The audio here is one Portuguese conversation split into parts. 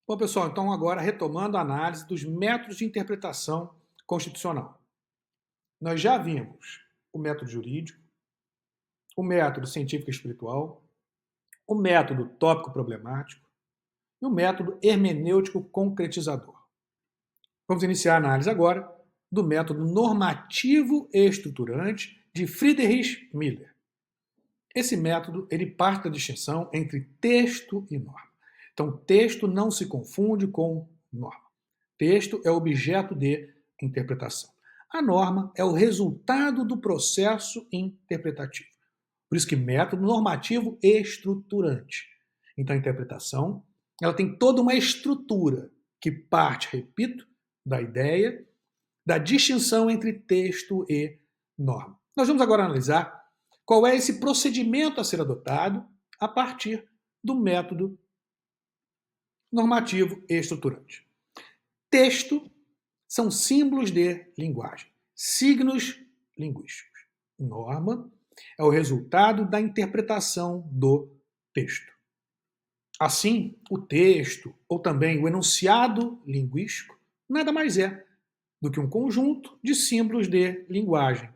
Bom, pessoal, então agora retomando a análise dos métodos de interpretação constitucional. Nós já vimos o método jurídico, o método científico e espiritual, o método tópico-problemático e o método hermenêutico concretizador. Vamos iniciar a análise agora do método normativo e estruturante de Friedrich Miller. Esse método ele parte da distinção entre texto e norma. Então, texto não se confunde com norma. Texto é objeto de interpretação. A norma é o resultado do processo interpretativo. Por isso que método normativo estruturante. Então, a interpretação ela tem toda uma estrutura que parte, repito, da ideia da distinção entre texto e norma. Nós vamos agora analisar qual é esse procedimento a ser adotado a partir do método normativo e estruturante. Texto são símbolos de linguagem, signos linguísticos. Norma é o resultado da interpretação do texto. Assim, o texto, ou também o enunciado linguístico, nada mais é do que um conjunto de símbolos de linguagem.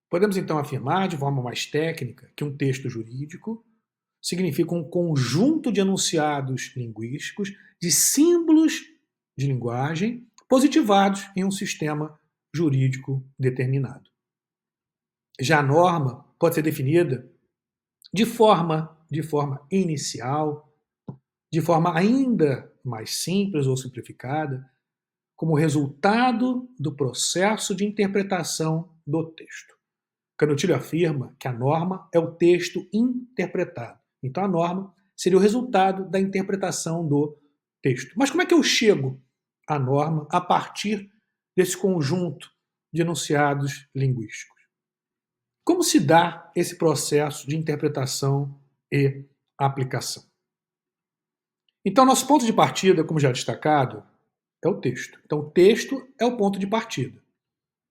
Podemos então afirmar, de forma mais técnica, que um texto jurídico significa um conjunto de enunciados linguísticos de símbolos de linguagem positivados em um sistema jurídico determinado. Já a norma pode ser definida de forma inicial, de forma ainda mais simples ou simplificada, como resultado do processo de interpretação do texto. Canutilho afirma que a norma é o texto interpretado. Então, a norma seria o resultado da interpretação do texto. Mas como é que eu chego à norma a partir desse conjunto de enunciados linguísticos? Como se dá esse processo de interpretação e aplicação? Então, nosso ponto de partida, como já destacado, é o texto. Então, o texto é o ponto de partida.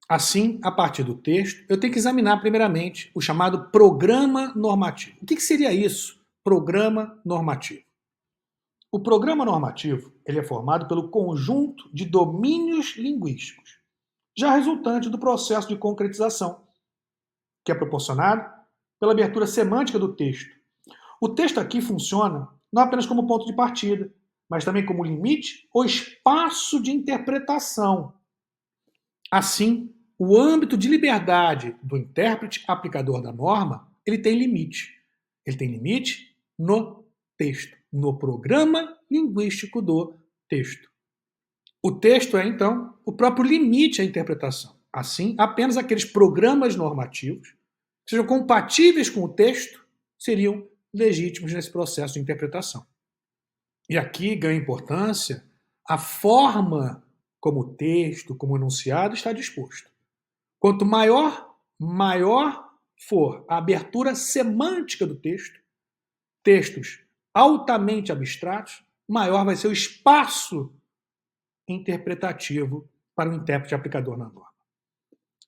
Assim, a partir do texto, eu tenho que examinar primeiramente o chamado programa normativo. O que seria isso? Programa normativo. O programa normativo ele é formado pelo conjunto de domínios linguísticos, já resultante do processo de concretização, que é proporcionado pela abertura semântica do texto. O texto aqui funciona não apenas como ponto de partida, mas também como limite ou espaço de interpretação. Assim, o âmbito de liberdade do intérprete aplicador da norma, ele tem limite. Ele tem limite no texto, no programa linguístico do texto. O texto é, então, o próprio limite à interpretação. Assim, apenas aqueles programas normativos que sejam compatíveis com o texto seriam legítimos nesse processo de interpretação. E aqui ganha importância a forma como o texto, como o enunciado está disposto. Quanto maior for a abertura semântica do texto, textos altamente abstratos, maior vai ser o espaço interpretativo para o intérprete aplicador na norma.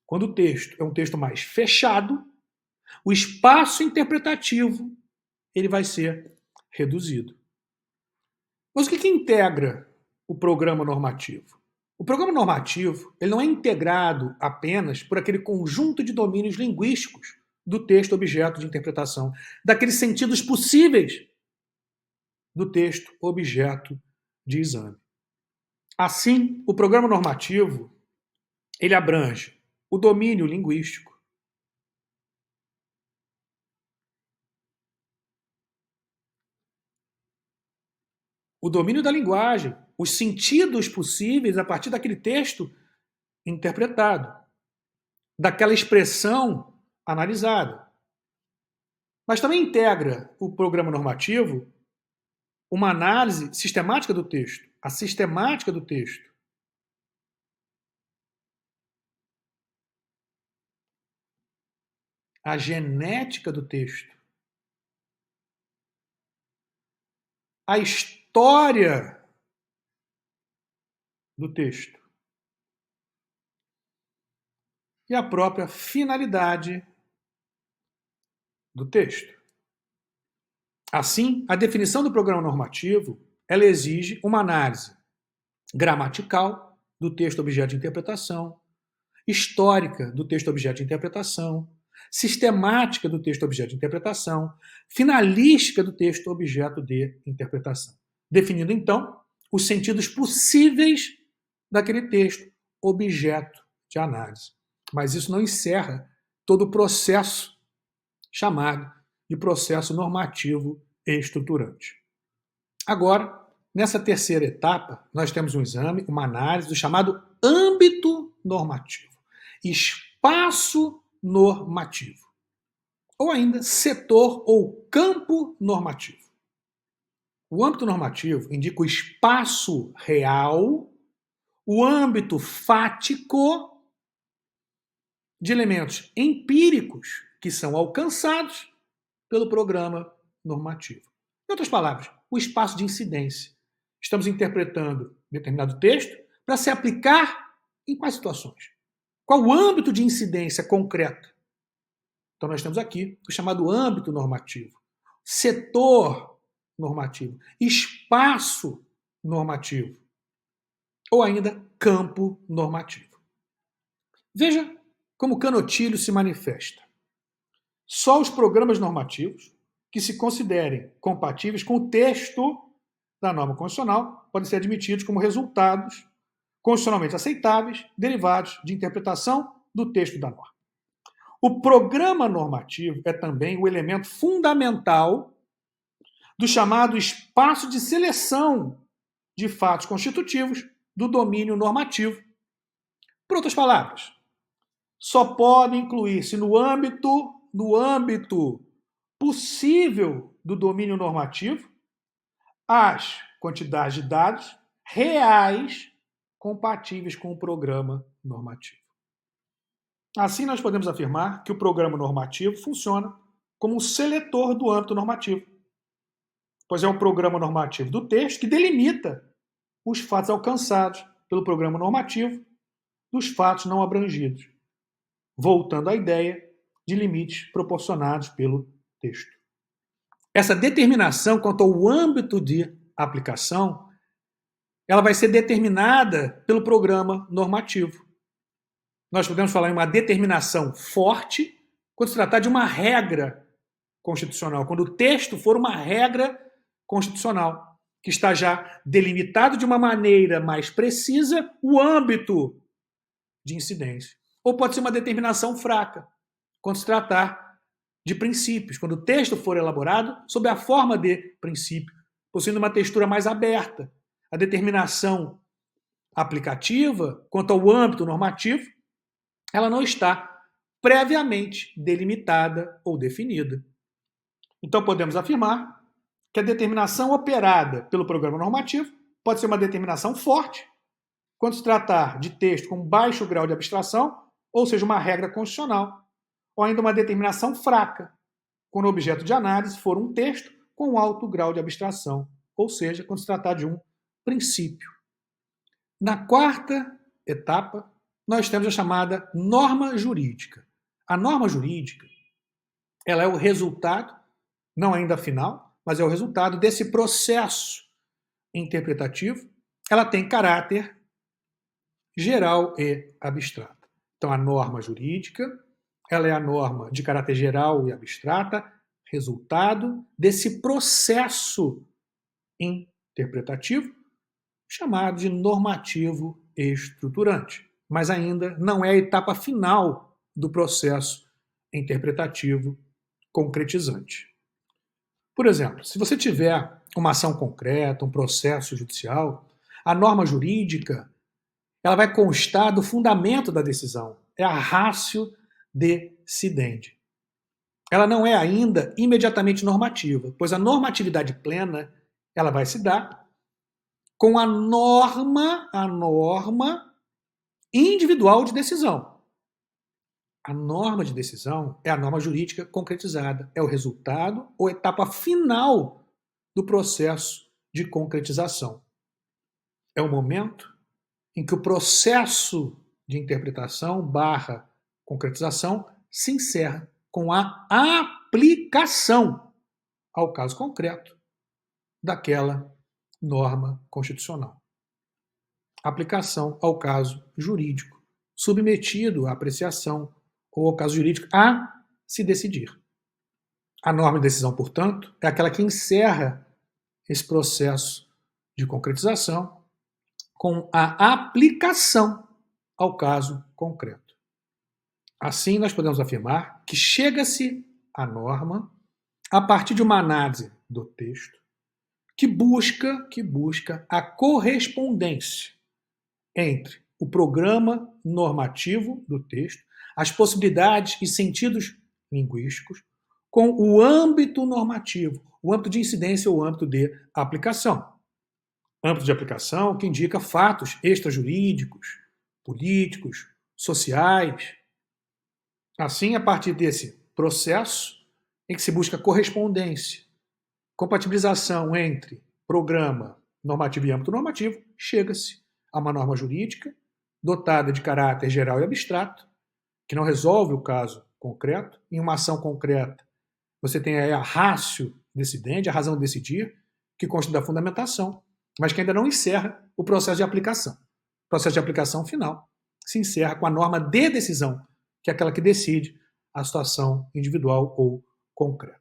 Quando o texto é um texto mais fechado, o espaço interpretativo ele vai ser reduzido. Mas o que integra o programa normativo? O programa normativo ele não é integrado apenas por aquele conjunto de domínios linguísticos do texto objeto de interpretação, daqueles sentidos possíveis do texto objeto de exame. Assim, o programa normativo ele abrange o domínio linguístico, o domínio da linguagem, os sentidos possíveis a partir daquele texto interpretado, daquela expressão analisada. Mas também integra o programa normativo uma análise sistemática do texto, a sistemática do texto. A genética do texto. A história do texto. E a própria finalidade do texto. Assim, a definição do programa normativo ela exige uma análise gramatical do texto objeto de interpretação, histórica do texto objeto de interpretação, sistemática do texto objeto de interpretação, finalística do texto objeto de interpretação, definindo então os sentidos possíveis daquele texto objeto de análise. Mas isso não encerra todo o processo chamado de processo normativo e estruturante. Agora, nessa terceira etapa, nós temos um exame, uma análise do chamado âmbito normativo, espaço normativo, ou ainda setor ou campo normativo. O âmbito normativo indica o espaço real, o âmbito fático de elementos empíricos que são alcançados pelo programa normativo. Em outras palavras, o espaço de incidência. Estamos interpretando determinado texto para se aplicar em quais situações? Qual o âmbito de incidência concreta? Então nós temos aqui o chamado âmbito normativo, setor normativo, espaço normativo, ou ainda campo normativo. Veja como Canotilho se manifesta. Só os programas normativos que se considerem compatíveis com o texto da norma constitucional podem ser admitidos como resultados constitucionalmente aceitáveis derivados de interpretação do texto da norma. O programa normativo é também o elemento fundamental do chamado espaço de seleção de fatos constitutivos do domínio normativo. Por outras palavras, só pode incluir-se no âmbito possível do domínio normativo as quantidades de dados reais compatíveis com o programa normativo. Assim, nós podemos afirmar que o programa normativo funciona como um seletor do âmbito normativo, pois é o programa normativo do texto que delimita os fatos alcançados pelo programa normativo dos fatos não abrangidos, voltando à ideia de limites proporcionados pelo texto. Essa determinação quanto ao âmbito de aplicação, ela vai ser determinada pelo programa normativo. Nós podemos falar em uma determinação forte quando se tratar de uma regra constitucional, quando o texto for uma regra constitucional, que está já delimitado de uma maneira mais precisa o âmbito de incidência. Ou pode ser uma determinação fraca, quando se tratar de princípios, quando o texto for elaborado sob a forma de princípio, possuindo uma textura mais aberta. A determinação aplicativa, quanto ao âmbito normativo, ela não está previamente delimitada ou definida. Então podemos afirmar que a determinação operada pelo programa normativo pode ser uma determinação forte, quando se tratar de texto com baixo grau de abstração, ou seja, uma regra constitucional, ou ainda uma determinação fraca, quando o objeto de análise for um texto com alto grau de abstração, ou seja, quando se tratar de um princípio. Na quarta etapa, nós temos a chamada norma jurídica. A norma jurídica, ela é o resultado, não ainda final, mas é o resultado desse processo interpretativo. Ela tem caráter geral e abstrata. Então, a norma jurídica, ela é a norma de caráter geral e abstrata, resultado desse processo interpretativo, chamado de normativo estruturante. Mas ainda não é a etapa final do processo interpretativo concretizante. Por exemplo, se você tiver uma ação concreta, um processo judicial, a norma jurídica ela vai constar do fundamento da decisão. É a ratio decidendi. Ela não é ainda imediatamente normativa, pois a normatividade plena ela vai se dar com a norma individual de decisão. A norma de decisão é a norma jurídica concretizada, é o resultado ou etapa final do processo de concretização. É o momento em que o processo de interpretação barra concretização se encerra com a aplicação ao caso concreto daquela norma constitucional. Aplicação ao caso jurídico, submetido à apreciação ou ao caso jurídico a se decidir. A norma de decisão, portanto, é aquela que encerra esse processo de concretização com a aplicação ao caso concreto. Assim, nós podemos afirmar que chega-se à norma a partir de uma análise do texto que busca a correspondência entre o programa normativo do texto, as possibilidades e sentidos linguísticos, com o âmbito normativo, o âmbito de incidência ou o âmbito de aplicação. Âmbito de aplicação que indica fatos extrajurídicos, políticos, sociais. Assim, a partir desse processo em que se busca correspondência, compatibilização entre programa normativo e âmbito normativo, chega-se a uma norma jurídica dotada de caráter geral e abstrato, que não resolve o caso concreto. Em uma ação concreta, você tem aí a ratio decidente, a razão de decidir, que consta da fundamentação, mas que ainda não encerra o processo de aplicação. O processo de aplicação final se encerra com a norma de decisão, que é aquela que decide a situação individual ou concreta.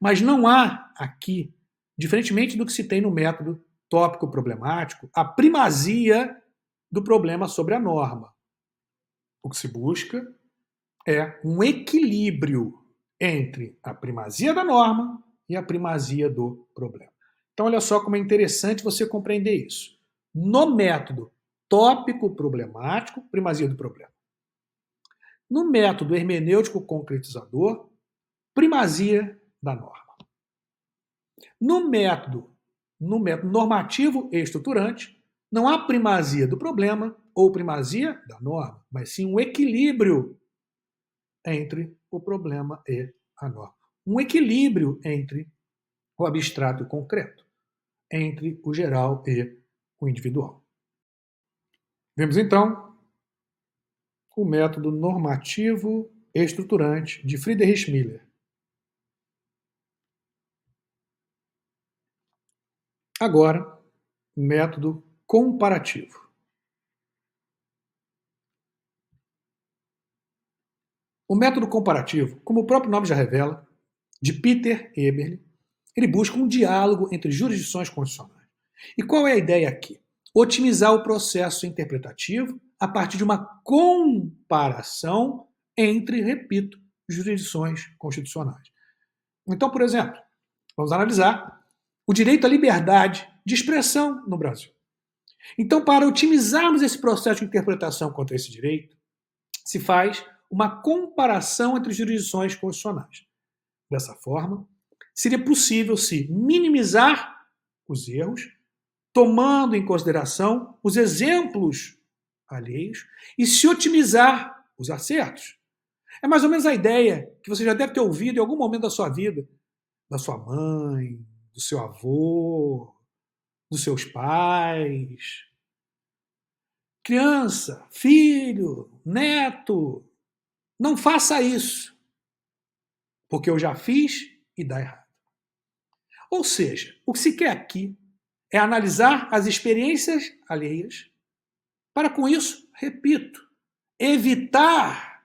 Mas não há aqui, diferentemente do que se tem no método tópico problemático, a primazia do problema sobre a norma. O que se busca é um equilíbrio entre a primazia da norma e a primazia do problema. Então, olha só como é interessante você compreender isso. No método tópico problemático, primazia do problema. No método hermenêutico concretizador, primazia da norma. No método normativo e estruturante, não há primazia do problema ou primazia da norma, mas sim um equilíbrio entre o problema e a norma. Um equilíbrio entre o abstrato e o concreto, entre o geral e o individual. Vemos então o método normativo e estruturante de Friedrich Miller. Agora, método comparativo. O método comparativo, como o próprio nome já revela, de Peter Eberle, ele busca um diálogo entre jurisdições constitucionais. E qual é a ideia aqui? Otimizar o processo interpretativo a partir de uma comparação entre, repito, jurisdições constitucionais. Então, por exemplo, vamos analisar o direito à liberdade de expressão no Brasil. Então, para otimizarmos esse processo de interpretação contra esse direito, se faz uma comparação entre jurisdições constitucionais. Dessa forma, seria possível se minimizar os erros, tomando em consideração os exemplos alheios, e se otimizar os acertos. É mais ou menos a ideia que você já deve ter ouvido em algum momento da sua vida, da sua mãe, do seu avô, dos seus pais. Criança, filho, neto, não faça isso, porque eu já fiz e dá errado. Ou seja, o que se quer aqui é analisar as experiências alheias para, com isso, repito, evitar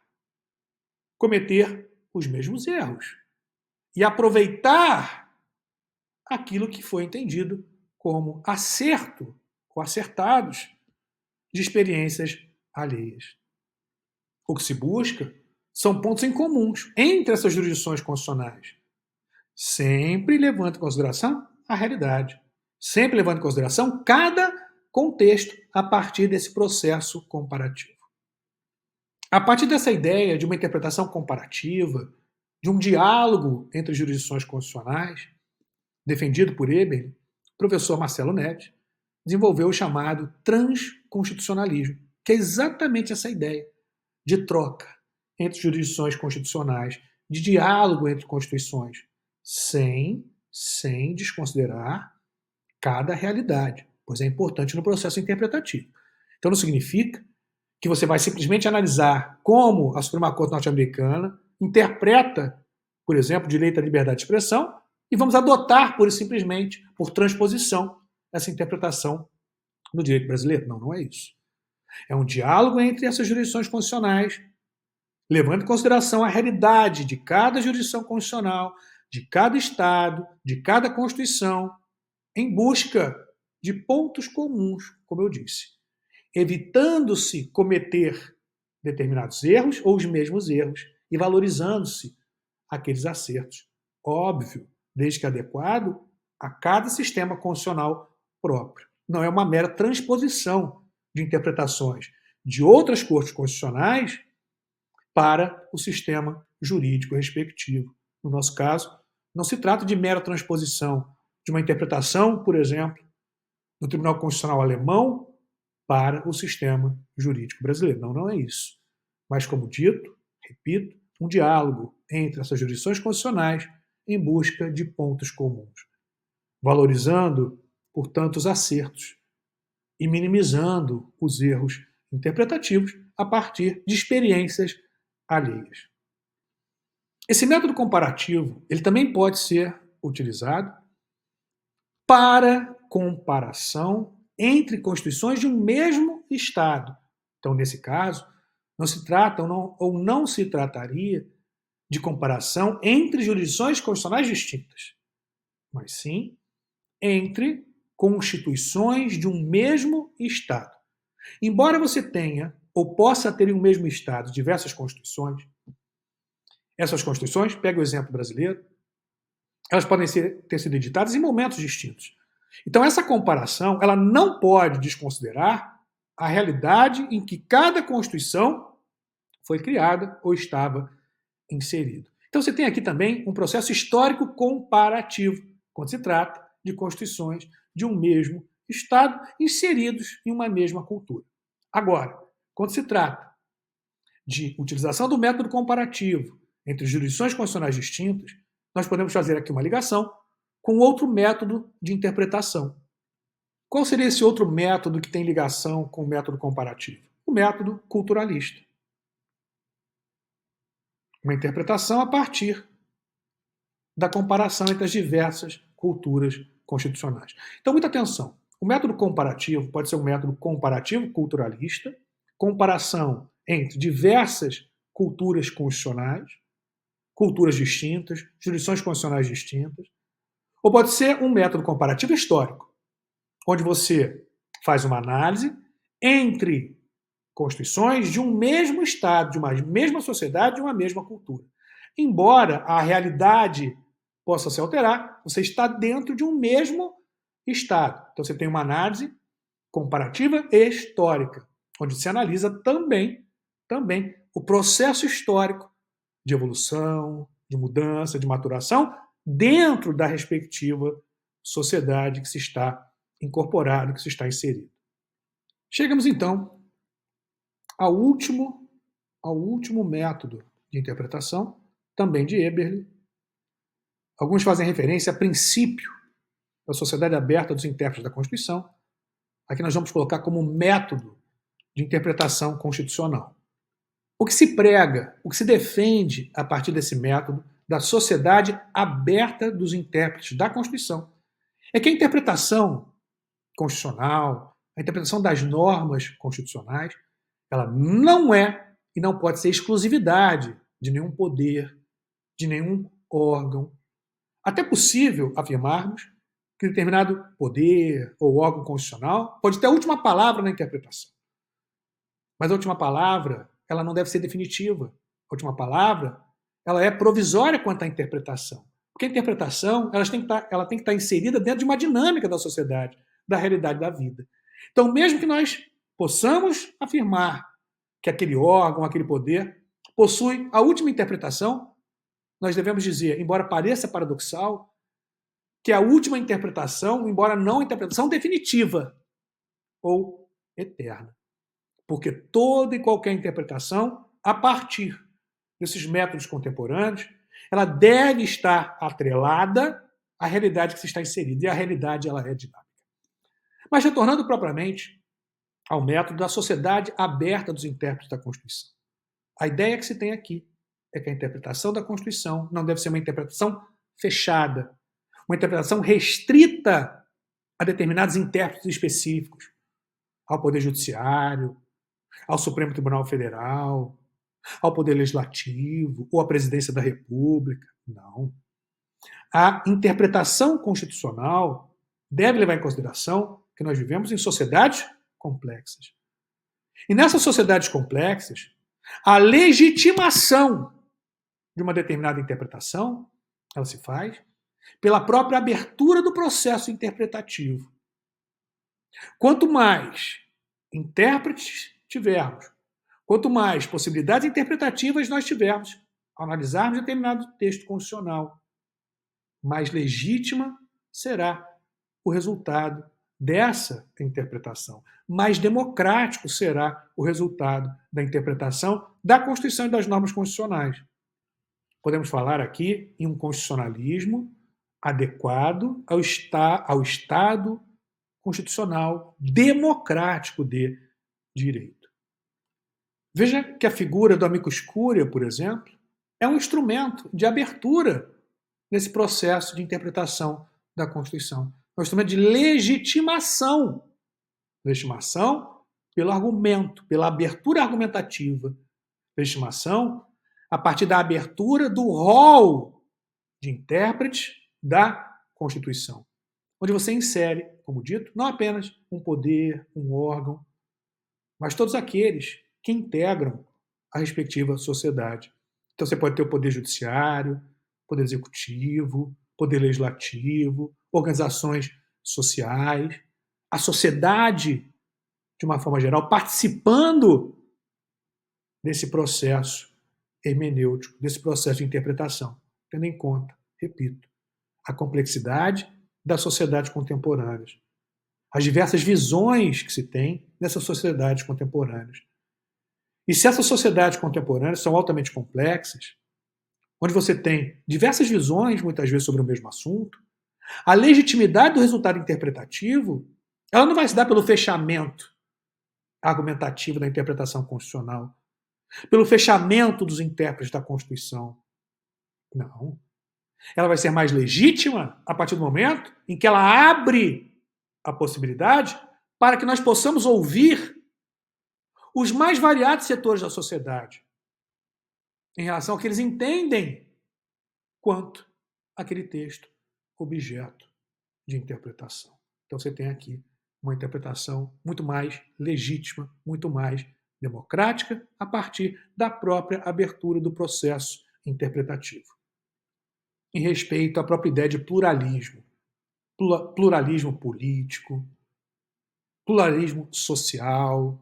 cometer os mesmos erros e aproveitar aquilo que foi entendido como acerto ou acertados de experiências alheias. O que se busca são pontos em comuns entre essas jurisdições constitucionais, sempre levando em consideração a realidade, sempre levando em consideração cada contexto a partir desse processo comparativo. A partir dessa ideia de uma interpretação comparativa, de um diálogo entre jurisdições constitucionais, defendido por Eberle, o professor Marcelo Neves desenvolveu o chamado transconstitucionalismo, que é exatamente essa ideia de troca entre jurisdições constitucionais, de diálogo entre constituições, sem desconsiderar cada realidade, pois é importante no processo interpretativo. Então não significa que você vai simplesmente analisar como a Suprema Corte norte-americana interpreta, por exemplo, o direito à liberdade de expressão, e vamos adotar, pura e simplesmente, por transposição, essa interpretação no direito brasileiro. Não, não é isso. É um diálogo entre essas jurisdições constitucionais, levando em consideração a realidade de cada jurisdição constitucional, de cada Estado, de cada Constituição, em busca de pontos comuns, como eu disse, evitando-se cometer determinados erros ou os mesmos erros e valorizando-se aqueles acertos. Óbvio, desde que adequado a cada sistema constitucional próprio. Não é uma mera transposição de interpretações de outras cortes constitucionais para o sistema jurídico respectivo. No nosso caso, não se trata de mera transposição de uma interpretação, por exemplo, do Tribunal Constitucional alemão para o sistema jurídico brasileiro. Não, não é isso. Mas, como dito, repito, um diálogo entre essas jurisdições constitucionais em busca de pontos comuns, valorizando, portanto, os acertos e minimizando os erros interpretativos a partir de experiências alheias. Esse método comparativo, ele também pode ser utilizado para comparação entre constituições de um mesmo Estado. Então, nesse caso, não se trata ou não se trataria de comparação entre jurisdições constitucionais distintas, mas sim entre constituições de um mesmo Estado. Embora você tenha ou possa ter em um mesmo Estado diversas constituições, essas constituições, pega o exemplo brasileiro, elas podem ter sido editadas em momentos distintos. Então, essa comparação ela não pode desconsiderar a realidade em que cada Constituição foi criada ou estava inserida. Então, você tem aqui também um processo histórico comparativo, quando se trata de constituições de um mesmo Estado inseridos em uma mesma cultura. Agora, quando se trata de utilização do método comparativo entre jurisdições constitucionais distintas, nós podemos fazer aqui uma ligação com outro método de interpretação. Qual seria esse outro método que tem ligação com o método comparativo? O método culturalista. Uma interpretação a partir da comparação entre as diversas culturas constitucionais. Então, muita atenção. O método comparativo pode ser um método comparativo culturalista, comparação entre diversas culturas constitucionais, culturas distintas, jurisdições constitucionais distintas, ou pode ser um método comparativo histórico, onde você faz uma análise entre constituições de um mesmo Estado, de uma mesma sociedade, de uma mesma cultura. Embora a realidade possa se alterar, você está dentro de um mesmo Estado. Então você tem uma análise comparativa e histórica, onde se analisa também o processo histórico de evolução, de mudança, de maturação, dentro da respectiva sociedade que se está incorporado, que se está inserido. Chegamos, então, ao último método de interpretação, também de Eberle. Alguns fazem referência a princípio da sociedade aberta dos intérpretes da Constituição. Aqui nós vamos colocar como método de interpretação constitucional. O que se prega, o que se defende a partir desse método da sociedade aberta dos intérpretes da Constituição é que a interpretação constitucional, a interpretação das normas constitucionais, ela não é e não pode ser exclusividade de nenhum poder, de nenhum órgão. Até possível afirmarmos que determinado poder ou órgão constitucional pode ter a última palavra na interpretação. Mas a última palavra, ela não deve ser definitiva. A última palavra, ela é provisória quanto à interpretação. Porque a interpretação, ela tem que estar inserida dentro de uma dinâmica da sociedade, da realidade da vida. Então, mesmo que nós possamos afirmar que aquele órgão, aquele poder, possui a última interpretação, nós devemos dizer, embora pareça paradoxal, que a última interpretação, embora não a interpretação definitiva ou eterna. Porque toda e qualquer interpretação, a partir desses métodos contemporâneos, ela deve estar atrelada à realidade que se está inserida. E a realidade, ela é dinâmica. Mas retornando propriamente ao método da sociedade aberta dos intérpretes da Constituição. A ideia que se tem aqui é que a interpretação da Constituição não deve ser uma interpretação fechada, uma interpretação restrita a determinados intérpretes específicos, ao Poder Judiciário, ao Supremo Tribunal Federal, ao Poder Legislativo ou à Presidência da República. Não. A interpretação constitucional deve levar em consideração que nós vivemos em sociedades complexas. E nessas sociedades complexas, a legitimação de uma determinada interpretação, ela se faz pela própria abertura do processo interpretativo. Quanto mais intérpretes tivermos, quanto mais possibilidades interpretativas nós tivermos ao analisarmos determinado texto constitucional, mais legítima será o resultado dessa interpretação. Mais democrático será o resultado da interpretação da Constituição e das normas constitucionais. Podemos falar aqui em um constitucionalismo adequado ao Estado constitucional democrático de direito. Veja que a figura do amicus curiae, por exemplo, é um instrumento de abertura nesse processo de interpretação da Constituição. É um instrumento de legitimação. Legitimação pelo argumento, pela abertura argumentativa. Legitimação a partir da abertura do rol de intérpretes da Constituição, onde você insere, como dito, não apenas um poder, um órgão, mas todos aqueles que integram a respectiva sociedade. Então você pode ter o Poder Judiciário, Poder Executivo, Poder Legislativo, organizações sociais, a sociedade, de uma forma geral, participando desse processo hermenêutico, desse processo de interpretação, tendo em conta, repito, a complexidade das sociedades contemporâneas, as diversas visões que se tem nessas sociedades contemporâneas. E se essas sociedades contemporâneas são altamente complexas, onde você tem diversas visões, muitas vezes, sobre o mesmo assunto, a legitimidade do resultado interpretativo, ela não vai se dar pelo fechamento argumentativo da interpretação constitucional, pelo fechamento dos intérpretes da Constituição. Não. Ela vai ser mais legítima a partir do momento em que ela abre a possibilidade para que nós possamos ouvir os mais variados setores da sociedade em relação ao que eles entendem quanto aquele texto objeto de interpretação. Então você tem aqui uma interpretação muito mais legítima, muito mais democrática, a partir da própria abertura do processo interpretativo. Em respeito à própria ideia de pluralismo, pluralismo político, pluralismo social,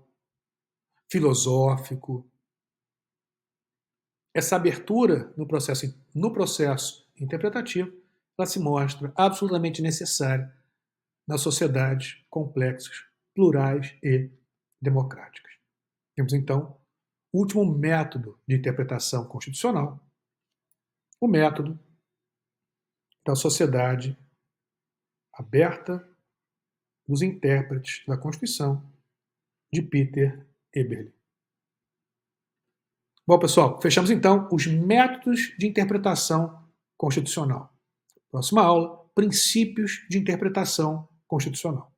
filosófico. Essa abertura no processo interpretativo, ela se mostra absolutamente necessária nas sociedades complexas, plurais e democráticas. Temos, então, o último método de interpretação constitucional, o método da sociedade aberta dos intérpretes da Constituição, de Peter Eberle. Bom, pessoal, fechamos então os métodos de interpretação constitucional. Próxima aula, princípios de interpretação constitucional.